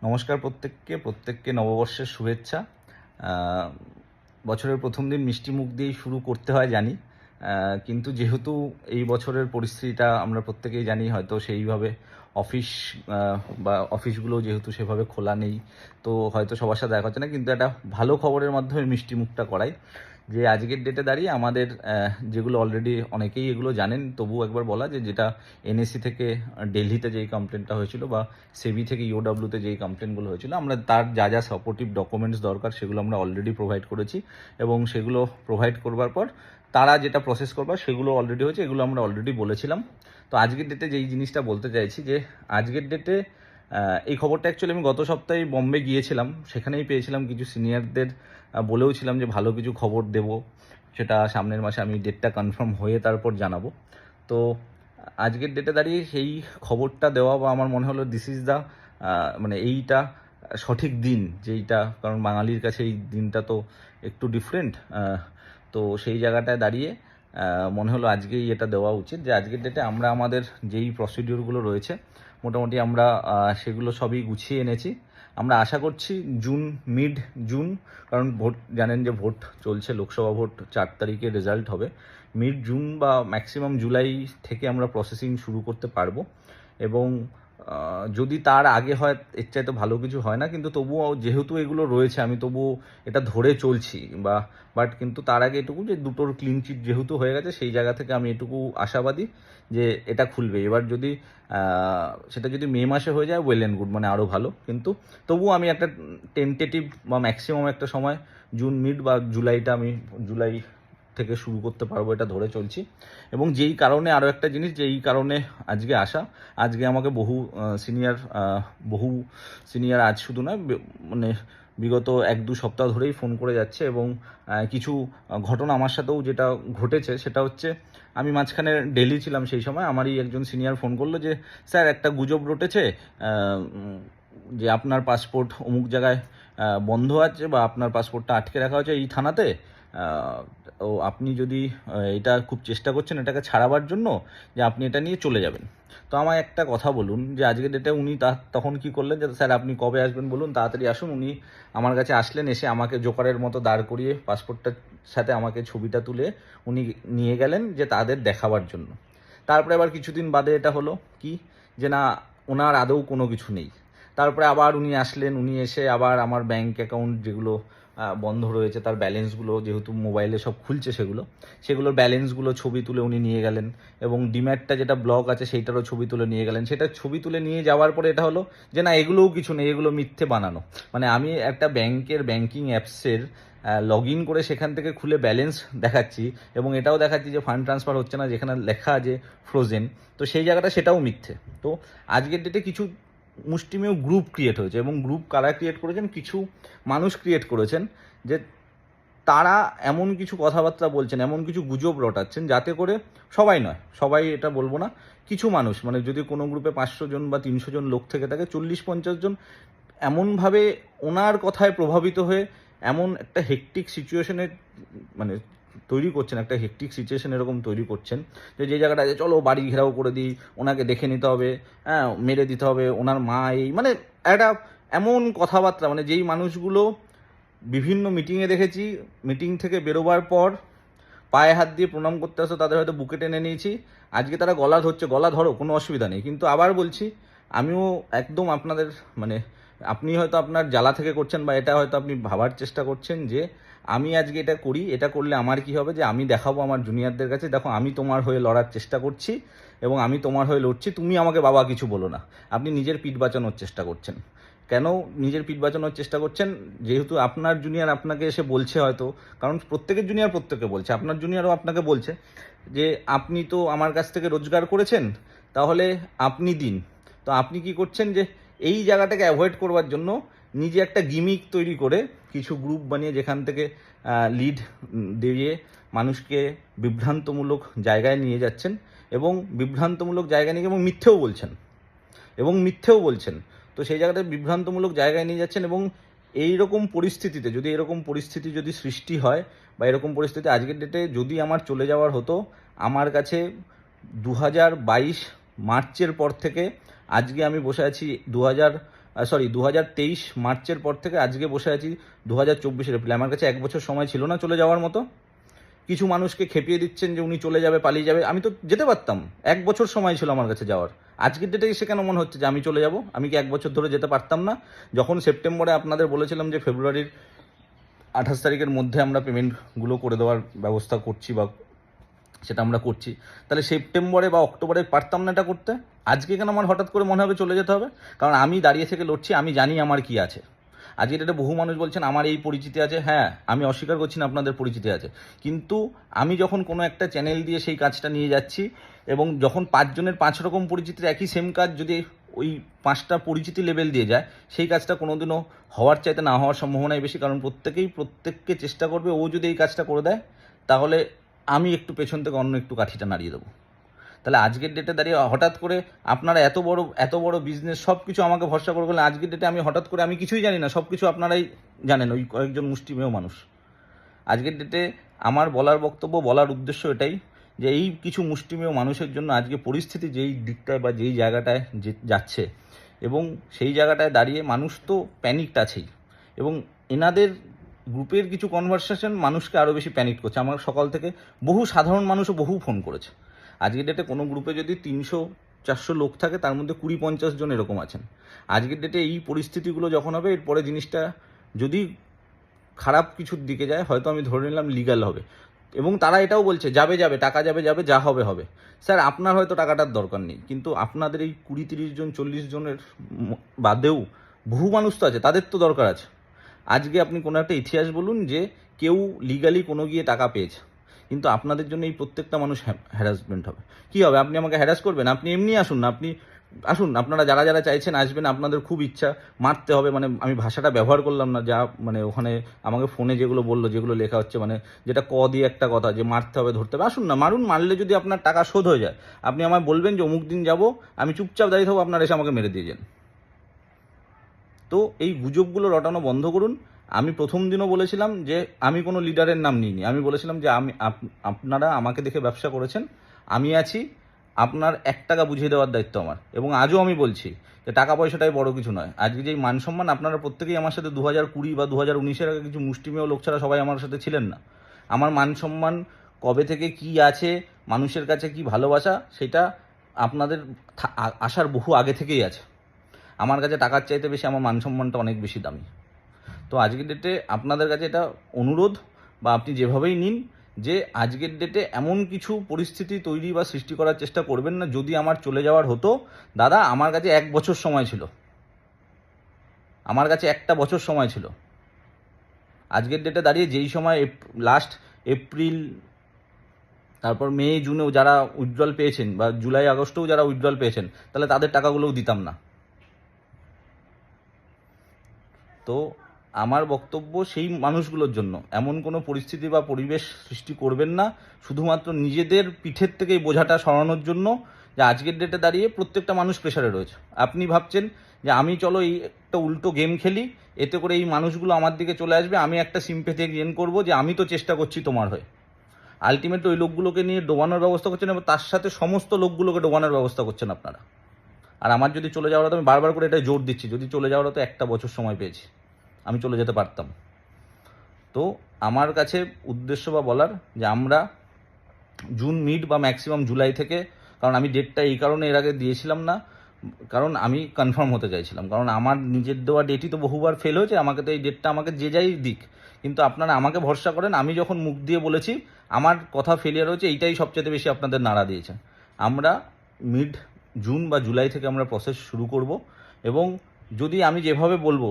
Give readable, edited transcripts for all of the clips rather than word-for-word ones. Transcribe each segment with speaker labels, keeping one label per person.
Speaker 1: নমস্কার প্রত্যেককে নববর্ষের শুভেচ্ছা। বছরের প্রথম দিন মিষ্টি মুখ দিয়েই শুরু করতে হয় জানি, কিন্তু যেহেতু এই বছরের পরিস্থিতিটা আমরা প্রত্যেকেই জানি, হয়তো সেইভাবে অফিস বা অফিসগুলো যেহেতু সেভাবে খোলা নেই, তো হয়তো সবার সাথে দেখা হচ্ছে না। কিন্তু একটা ভালো খবরের মাধ্যমে মিষ্টি মুখটা করাই, যে আজকের ডেটে দাঁড়িয়ে আমাদের যেগুলো অলরেডি অনেকেই এগুলো জানেন, তবুও একবার বলা যে যেটা এনএসি থেকে দিল্লিতে যেই কমপ্লেনটা হয়েছিল, বা সেবি থেকে ইওডব্লিউতে যেই কমপ্লেনগুলো হয়েছিল, আমরা তার যা যা সাপোর্টিভ ডকুমেন্টস দরকার সেগুলো আমরা অলরেডি প্রোভাইড করেছি। এবং সেগুলো প্রোভাইড করবার পর তারা যেটা প্রসেস করবার সেগুলো অলরেডি হয়েছে, এগুলো আমরা অলরেডি বলেছিলাম। তো আজকের ডেটে যেই জিনিসটা বলতে চাইছি, যে আজকের ডেটে এই খবরটা অ্যাকচুয়ালি আমি গত সপ্তাহে বম্বে গিয়েছিলাম, সেখানেই পেয়েছিলাম। কিছু সিনিয়রদের বলেও ছিলাম যে ভালো কিছু খবর দেব, সেটা সামনের মাসে আমি ডেটটা কনফার্ম হয়ে তারপর জানাবো। তো আজকের ডেটে দাঁড়িয়ে সেই খবরটা দেওয়া, বা আমার মনে হলো দিস ইজ দ্য মানে এইটা সঠিক দিন যেইটা, কারণ বাঙালির কাছে এই দিনটা তো একটু ডিফারেন্ট। তো সেই জায়গাটায় দাঁড়িয়ে মনে হলো আজকেই এটা দেওয়া উচিত, যে আজকের ডেটে আমরা আমাদের যেই প্রসিডিওরগুলো রয়েছে মোটামুটি আমরা সেগুলো সবই গুছিয়ে এনেছি। আমরা আশা করছি মিড জুন, কারণ ভোট জানেন যে ভোট চলছে, লোকসভা ভোট 4 তারিখে রেজাল্ট হবে। মিড জুন বা ম্যাক্সিমাম জুলাই থেকে আমরা প্রসেসিং শুরু করতে পারবো। এবং যদি তার আগে হয়, এর চাইতে ভালো কিছু হয় না, কিন্তু তবুও যেহেতু এগুলো রয়েছে আমি তবুও এটা ধরে চলছি। বাট কিন্তু তার আগে এটুকু, যে দুটোর ক্লিন চিট যেহেতু হয়ে গেছে, সেই জায়গা থেকে আমি এটুকু আশাবাদী যে এটা খুলবে। এবার যদি সেটা যদি মে মাসে হয়ে যায়, ওয়েল অ্যান্ড গুড, মানে আরও ভালো। কিন্তু তবুও আমি একটা টেন্টেটিভ বা ম্যাক্সিমাম একটা সময় জুন মিড বা জুলাই থেকে শুরু করতে পারবো, এটা ধরে চলছি। এবং যেই কারণে আরও একটা জিনিস, যেই কারণে আজকে আসা, আজকে আমাকে বহু সিনিয়র আজ শুধু নয়, মানে বিগত 1-2 সপ্তাহ ধরেই ফোন করে যাচ্ছে। এবং কিছু ঘটনা আমার সাথেও যেটা ঘটেছে সেটা হচ্ছে, আমি মাঝখানে দিল্লি ছিলাম, সেই সময় আমারই একজন সিনিয়র ফোন করলো যে স্যার একটা গুজব রটেছে, যে আপনার পাসপোর্ট অমুক জায়গায় বন্ধ আছে, বা আপনার পাসপোর্টটা আটকে রাখা হয়েছে এই থানাতে। ও আপনি যদি এটা খুব চেষ্টা করছেন এটাকে ছাড়াবার জন্য, যে আপনি এটা নিয়ে চলে যাবেন। তো আমায় একটা কথা বলুন, যে আজকের ডেটে উনি তখন কি করলেন, যে স্যার আপনি কবে আসবেন বলুন, তাড়াতাড়ি আসুন। উনি আমার কাছে আসলেন, এসে আমাকে জোকারের মতো দাঁড় করিয়ে পাসপোর্টটার সাথে আমাকে ছবিটা তুলে উনি নিয়ে গেলেন, যে তাদের দেখাবার জন্য। তারপরে আবার কিছুদিন বাদে এটা হলো কি, যে না, ওনার আদৌ কোনো কিছু নেই। তারপরে আবার উনি আসলেন, উনি এসে আবার আমার ব্যাংক অ্যাকাউন্ট যেগুলো বন্ধ রয়েছে তার ব্যালেন্সগুলো, যেহেতু মোবাইলে সব খুলছে, সেগুলোর ব্যালেন্সগুলো ছবি তুলে উনি নিয়ে গেলেন। এবং ডিম্যাটটা যেটা ব্লক আছে সেইটারও ছবি তুলে নিয়ে গেলেন। সেটা ছবি তুলে নিয়ে যাওয়ার পরে এটা হলো যে না, এগুলোও কিছু নেই, এগুলো মিথ্যে বানানো। মানে আমি একটা ব্যাংকের ব্যাংকিং অ্যাপসের লগ ইন করে সেখান থেকে খুলে ব্যালেন্স দেখাচ্ছি, এবং এটাও দেখাচ্ছি যে ফান্ড ট্রান্সফার হচ্ছে না, যেখানে লেখা আছে ফ্রোজেন। তো সেই জায়গাটা সেটাও মিথ্যে। তো আজকের ডেটে কিছু মুষ্টিমেয় গ্রুপ ক্রিয়েট হয়েছে, এবং গ্রুপ কারা ক্রিয়েট করেছেন, কিছু মানুষ ক্রিয়েট করেছেন, যে তারা এমন কিছু কথাবার্তা বলছেন, এমন কিছু গুজব রটাচ্ছেন, যাতে করে সবাই নয়, সবাই এটা বলবো না, কিছু মানুষ, মানে যদি কোনো গ্রুপে 500 জন বা 300 জন লোক থেকে থাকে, 40-50 জন এমনভাবে ওনার কথায় প্রভাবিত হয়ে এমন একটা হেকটিক সিচুয়েশনে মানে তৈরি করছেন, একটা হেকটিক সিচুয়েশন এরকম তৈরি করছেন, যে জায়গাটা আছে চলো বাড়ি ঘেরাও করে দিই, ওনাকে দেখে নিতে হবে, হ্যাঁ মেরে দিতে হবে, ওনার মা এই, মানে একটা এমন কথাবার্তা, মানে যেই মানুষগুলো বিভিন্ন মিটিংয়ে দেখেছি, মিটিং থেকে বেরোবার পর পায়ে হাত দিয়ে প্রণাম করতে আসো, তাদের হয়তো বুকে টেনে নিয়েছি। আজকে তারা গলা ধরছে, গলা ধরো, কোনো অসুবিধা নেই। কিন্তু আবার বলছি, আমিও একদম আপনাদের, মানে আপনি হয়তো আপনার জ্বালা থেকে করছেন, বা এটা হয়তো আপনি ভাবার চেষ্টা করছেন যে আমি আজকে এটা করি, এটা করলে আমার কি হবে, যে আমি দেখাবো আমার জুনিয়রদের কাছে, দেখো আমি তোমার হয়ে লড়ার চেষ্টা করছি, এবং আমি তোমার হয়ে লড়ছি, তুমি আমাকে বাবা কিছু বলো না। আপনি নিজের পিঠ বাঁচানোর চেষ্টা করছেন। কেন নিজের পিঠ বাঁচানোর চেষ্টা করছেন? যেহেতু আপনার জুনিয়র আপনাকে এসে বলছে, হয়তো কারণ প্রত্যেকের জুনিয়র প্রত্যেকে বলছে, আপনার জুনিয়রও আপনাকে বলছে যে আপনি তো আমার কাছ থেকে রোজগার করেছেন, তাহলে আপনি দিন। তো আপনি কি করছেন, যে এই জায়গাটাকে অ্যাভয়েড করবার জন্য নিজে একটা গিমিক তৈরি করে কিছু গ্রুপ বানিয়ে, যেখান থেকে লিড দিয়ে মানুষকে বিভ্রান্তমূলক জায়গায় নিয়ে যাচ্ছেন, এবং বিভ্রান্তমূলক জায়গায় নিয়ে এবং মিথ্যেও বলছেন। তো সেই জায়গাটায় বিভ্রান্তমূলক জায়গায় নিয়ে যাচ্ছেন। এবং এইরকম পরিস্থিতিতে, যদি এরকম পরিস্থিতি যদি সৃষ্টি হয়, বা এরকম পরিস্থিতি আজকের ডেটে যদি আমার চলে যাওয়ার হতো, আমার কাছে 2022 মার্চের পর থেকে আজকে আমি বসে আছি সরি 2023 মার্চের পর থেকে আজকে বসে আছি 2024 এপ্রিল। আমার কাছে 1 বছর সময় ছিল না চলে যাওয়ার মতো। কিছু মানুষকে খেপিয়ে দিচ্ছেন যে উনি চলে যাবে, পালিয়ে যাবে। আমি তো যেতে পারতাম, 1 বছর সময় ছিল আমার কাছে যাওয়ার। আজকের ডেটে এসে কেন মনে হচ্ছে যে আমি চলে যাব? আমি কি 1 বছর ধরে যেতে পারতাম না? যখন সেপ্টেম্বরে আপনাদের বলেছিলাম যে ফেব্রুয়ারির 28 তারিখের মধ্যে আমরা পেমেন্টগুলো করে দেওয়ার ব্যবস্থা করছি বা সেটা আমরা করছি, তাহলে সেপ্টেম্বরে বা অক্টোবরে পারতাম না এটা করতে? আজকে কেন আমার হঠাৎ করে মনে হবে চলে যেতে হবে? কারণ আমি দাঁড়িয়ে থেকে লড়ছি, আমি জানি আমার কি আছে। আজকে এটা বহু মানুষ বলছেন আমার এই পরিচিতি আছে। হ্যাঁ, আমি অস্বীকার করছি না আপনাদের পরিচিতি আছে, কিন্তু আমি যখন কোনো একটা চ্যানেল দিয়ে সেই কাজটা নিয়ে যাচ্ছি এবং যখন 5 জনের 5 রকম পরিচিতির একই সেম কাজ যদি ওই 5টা পরিচিতি লেভেল দিয়ে যায়, সেই কাজটা কোনোদিনও হওয়ার চাইতে না হওয়ার সম্ভাবনাই বেশি। কারণ প্রত্যেককে চেষ্টা করবে, ও যদি এই কাজটা করে দেয় তাহলে আমি একটু পেছন থেকে অন্য একটু কাঠিটা নাড়িয়ে দেবো। তাহলে আজকের ডেটে দাঁড়িয়ে হঠাৎ করে আপনারা এত বড় বিজনেস সব কিছু আমাকে ভরসা করে বললেন, আজকের ডেটে আমি হঠাৎ করে আমি কিছুই জানি না, সব কিছু আপনারাই জানেন, ওই কয়েকজন মুষ্টিমেয় মানুষ। আজকের ডেটে আমার বলার বক্তব্য, বলার উদ্দেশ্য এটাই যে এই কিছু মুষ্টিমেয় মানুষের জন্য আজকে পরিস্থিতি যেই দিকটায় বা যেই জায়গাটায় যাচ্ছে, এবং সেই জায়গাটায় দাঁড়িয়ে মানুষ তো প্যানিকড আছেই, এবং এনাদের গ্রুপের কিছু কনভারসেশন মানুষকে আরও বেশি প্যানিক করছে। আমার সকাল থেকে বহু সাধারণ মানুষও বহু ফোন করেছে। আজকের ডেটে কোনো গ্রুপে যদি 300-400 লোক থাকে, তার মধ্যে 20-50 জন এরকম আছেন। আজকের ডেটে এই পরিস্থিতিগুলো যখন হবে, এরপরে জিনিসটা যদি খারাপ কিছুর দিকে যায়, হয়তো আমি ধরে নিলাম লিগ্যাল হবে, এবং তারা এটাও বলছে যাবে টাকা যাবে যা হবে হবে। স্যার, আপনার হয়তো টাকাটার দরকার নেই, কিন্তু আপনাদের এই 20-30 জন 40 জনের বাদেও বহু মানুষ তো আছে, তাদের তো দরকার আছে। আজকে আপনি কোনো একটা ইতিহাস বলুন যে কেউ লিগালি কোনো গিয়ে টাকা পেয়েছে, কিন্তু আপনাদের জন্য এই প্রত্যেকটা মানুষ হ্যারাসমেন্ট হবে। কী হবে? আপনি আমাকে হ্যারাস করবেন? আপনি এমনি আসুন না, আসুন, আপনারা যারা চাইছেন আসবেন, আপনাদের খুব ইচ্ছা মারতে হবে, মানে আমি ভাষাটা ব্যবহার করলাম না, যা মানে ওখানে আমাকে ফোনে যেগুলো বললো, যেগুলো লেখা হচ্ছে, মানে যেটা দিয়ে একটা কথা যে মারতে হবে, ধরতে হবে। আসুন না, মারুন। মারলে যদি আপনার টাকা শোধ হয়ে যায়, আপনি আমায় বলবেন যে অমুক দিন যাবো, আমি চুপচাপ দাঁড়িয়ে থাকবো, আপনারা এসে আমাকে মেরে দিয়ে যান। তো এই গুজবগুলো রটানো বন্ধ করুন। আমি প্রথম দিনও বলেছিলাম যে আমি কোনো লিডারের নাম নিইনি। আমি বলেছিলাম যে আপনারা আমাকে দেখে ব্যবসা করেছেন, আমি আছি, আপনার 1 টাকা বুঝিয়ে দেওয়ার দায়িত্ব আমার। এবং আজও আমি বলছি যে টাকা পয়সাটাই বড় কিছু নয়। আজকে যেই মান সম্মান, আপনারা প্রত্যেকেই আমার সাথে 2020 বা 2019-এর আগে কিছু মুষ্টিমেয় লোক ছাড়া সবাই আমার সাথে ছিলেন না। আমার মান সম্মান কবে থেকে কি আছে, মানুষের কাছে কি ভালোবাসা, সেটা আপনাদের আসার বহু আগে থেকেই আছে। আমার কাছে টাকার চাইতে বেশি আমার মান সম্মানটা অনেক বেশি দামি। তো আজকের ডেটে আপনাদের কাছে এটা অনুরোধ, বা আপনি যেভাবেই নিন, যে আজকের ডেটে এমন কিছু পরিস্থিতি তৈরি বা সৃষ্টি করার চেষ্টা করবেন না। যদি আমার চলে যাওয়ার হতো, দাদা, আমার কাছে 1 বছর সময় ছিল, আমার কাছে 1টা বছর সময় ছিল। আজকের ডেটে দাঁড়িয়ে যেই সময় লাস্ট এপ্রিল, তারপর মে জুনেও যারা উইথড্রল পেয়েছেন, বা জুলাই আগস্টেও যারা উইথড্রল পেয়েছেন, তাহলে তাদের টাকাগুলোও দিতাম না। তো আমার বক্তব্য সেই মানুষগুলোর জন্য, এমন কোনো পরিস্থিতি বা পরিবেশ সৃষ্টি করবেন না শুধুমাত্র নিজেদের পিঠের থেকে এই বোঝাটা সরানোর জন্য, যে আজকের ডেটে দাঁড়িয়ে প্রত্যেকটা মানুষ প্রেশারে রয়েছে। আপনি ভাবছেন যে আমি চলো এই একটা উল্টো গেম খেলি, এতে করে এই মানুষগুলো আমার দিকে চলে আসবে, আমি একটা সিম্প্যাথি গেইন করবো যে আমি তো চেষ্টা করছি তোমার হয়ে। আলটিমেটলি ওই লোকগুলোকে নিয়ে ডোবানোর ব্যবস্থা করছেন, এবং তার সাথে সমস্ত লোকগুলোকে ডোবানোর ব্যবস্থা করছেন আপনারা। আর আমার যদি চলে যাওয়ার হতো, আমি বারবার করে এটা জোর দিচ্ছি, যদি চলে যাওয়ার হতো 1টা বছর সময় পেয়েছি, আমি চলে যেতে পারতাম। তো আমার কাছে উদ্দেশ্য বা বলার যে আমরা জুন মিড বা ম্যাক্সিমাম জুলাই থেকে, কারণ আমি ডেটটা এই কারণে এর আগে দিয়েছিলাম না, কারণ আমি কনফার্ম হতে চাইছিলাম, কারণ আমার নিজের দেওয়া ডেটই তো বহুবার ফেল হয়েছে। আমাকে তো এই ডেটটা আমাকে যে যাই দিক, কিন্তু আপনারা আমাকে ভরসা করেন। আমি যখন মুখ দিয়ে বলেছি আমার কথা ফেলিয়ার হয়েছে, এইটাই সবচেয়ে বেশি আপনাদের নাড়া দিয়েছে। আমরা মিড জুন বা জুলাই থেকে আমরা প্রসেস শুরু করব, এবং যদি আমি যেভাবে বলবো,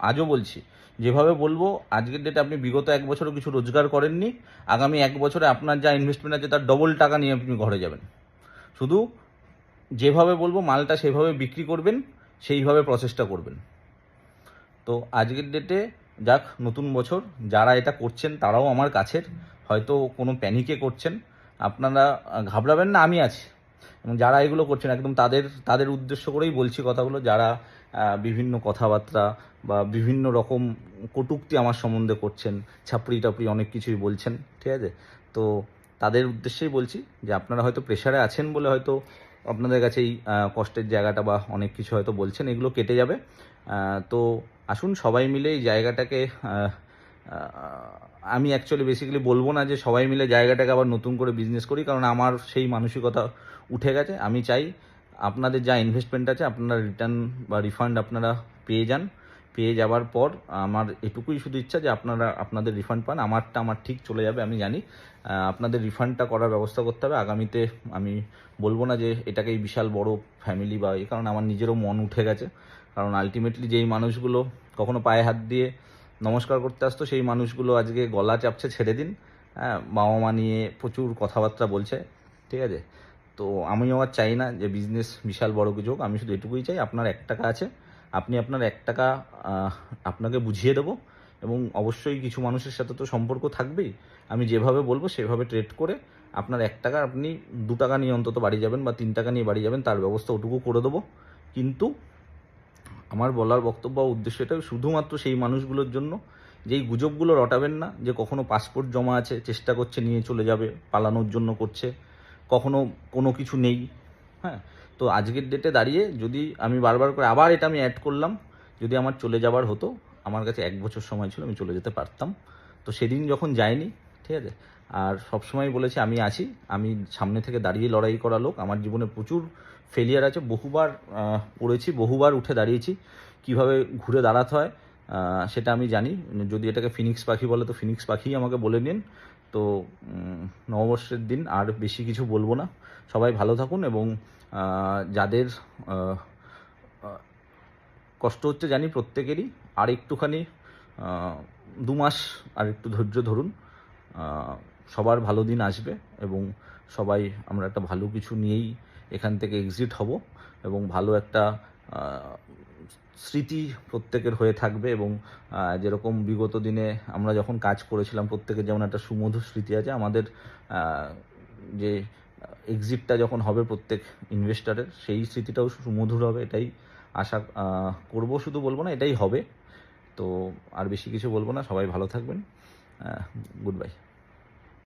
Speaker 1: আজও বলছি, যেভাবে বলবো, আজকের ডেটে আপনি বিগত 1 বছরও কিছু রোজগার করেননি, আগামী 1 বছরে আপনার যা ইনভেস্টমেন্ট আছে তার ডবল টাকা নিয়ে আপনি ঘরে যাবেন। শুধু যেভাবে বলবো মালটা সেভাবে বিক্রি করবেন, সেইভাবে প্রসেসটা করবেন। তো আজকের ডেটে যাক, নতুন বছর, যারা এটা করছেন তারাও আমার কাছের, হয়তো কোনো প্যানিকে করছেন, আপনারা ঘাবড়াবেন না, আমি আছি। এবং যারা এগুলো করছেন একদম তাদের উদ্দেশ্য করেই বলছি কথাগুলো, যারা বিভিন্ন কথাবার্তা বা বিভিন্ন রকম কটূক্তি আমার সম্বন্ধে করছেন, ছাপড়ি টাপড়ি অনেক কিছুই বলছেন, ঠিক আছে? তো তাদের উদ্দেশ্যেই বলছি যে আপনারা হয়তো প্রেশারে আছেন বলে হয়তো আপনাদের কাছে এই কষ্টের জায়গাটা বা অনেক কিছু হয়তো বলছেন, এগুলো কেটে যাবে। তো আসুন সবাই মিলে এই জায়গাটাকে আমি অ্যাকচুয়ালি বেসিক্যালি বলবো না যে সবাই মিলে জায়গাটাকে আবার নতুন করে বিজনেস করি, কারণ আমার সেই মানসিকতা উঠে গেছে। আমি চাই আপনাদের যা ইনভেস্টমেন্ট আছে আপনারা রিটার্ন বা রিফান্ড আপনারা পেয়ে যান। পেয়ে যাওয়ার পর আমার এটুকুই শুধু ইচ্ছা যে আপনারা আপনাদের রিফান্ড পান। আমারটা আমার ঠিক চলে যাবে, আমি জানি। আপনাদের রিফান্ডটা করার ব্যবস্থা করতে হবে আগামীতে। আমি বলবো না যে এটাকেই বিশাল বড় ফ্যামিলি বা এই, কারণ আমার নিজেরও মন উঠে গেছে। কারণ আলটিমেটলি যেই মানুষগুলো কখনো পায়ে হাত দিয়ে নমস্কার করতে আসতো, সেই মানুষগুলো আজকে গলা চাপছে ছেড়ে দিন। হ্যাঁ, বাবা মা নিয়ে প্রচুর কথাবার্তা বলছে, ঠিক আছে। তো আমিও আর চাই না যে বিজনেস বিশাল বড় কিছু হোক। আমি শুধু এটুকুই চাই, আপনার 1 টাকা আছে, আপনি আপনার 1 টাকা আপনাকে বুঝিয়ে দেবো। এবং অবশ্যই কিছু মানুষের সাথে তো সম্পর্ক থাকবেই। আমি যেভাবে বলবো সেভাবে ট্রেড করে আপনার 1 টাকা আপনি 2 টাকা নিয়ে অন্তত বাড়ি যাবেন বা 3 টাকা নিয়ে বাড়ি যাবেন, তার ব্যবস্থা ওটুকু করে দেবো। কিন্তু আমার বলার বক্তব্য বা উদ্দেশ্য এটা শুধুমাত্র সেই মানুষগুলোর জন্য যেই গুজবগুলো রটাবেন না, যে কখনো পাসপোর্ট জমা আছে চেষ্টা করছে নিয়ে চলে যাবে, পালানোর জন্য করছে, কখনো কোনো কিছু নেই। হ্যাঁ, তো আজকের ডেটে দাঁড়িয়ে যদি আমি বারবার করে আবার এটা আমি অ্যাড করলাম, যদি আমার চলে যাবার হতো, আমার কাছে 1 বছর সময় ছিল, আমি চলে যেতে পারতাম। তো সেদিন যখন যায়নি, ঠিক আছে। আর সবসময় বলেছি আমি আছি, আমি সামনে থেকে দাঁড়িয়ে লড়াই করা লোক। আমার জীবনে প্রচুর ফেলিয়ার আছে, বহুবার পড়েছি, বহুবার উঠে দাঁড়িয়েছি। কিভাবে ঘুরে দাঁড়াতে হয় সেটা আমি জানি। যদি এটাকে ফিনিক্স পাখি বলে তো ফিনিক্স পাখিই আমাকে বলে নিন। তো নববর্ষের দিন আর বেশি কিছু বলবো না। সবাই ভালো থাকুন এবং যাদের কষ্ট হচ্ছে জানি প্রত্যেকেরই, আর একটুখানি 2 মাস আর একটু ধৈর্য ধরুন। সবার ভালো দিন আসবে এবং সবাই আমরা একটা ভালো কিছু নিয়েই এখান থেকে এক্সিট হব এবং ভালো একটা স্মৃতি প্রত্যেকের হয়ে থাকবে। এবং যেরকম বিগত দিনে আমরা যখন কাজ করেছিলাম প্রত্যেকের যেমন একটা সুমধুর স্মৃতি আছে, আমাদের যে এক্সিটটা যখন হবে প্রত্যেক ইনভেস্টারের, সেই স্মৃতিটাও সুমধুর হবে, এটাই আশা করব। শুধু বলবো না, এটাই হবে। তো আর বেশি কিছু বলবো না, সবাই ভালো থাকবেন। Good bye.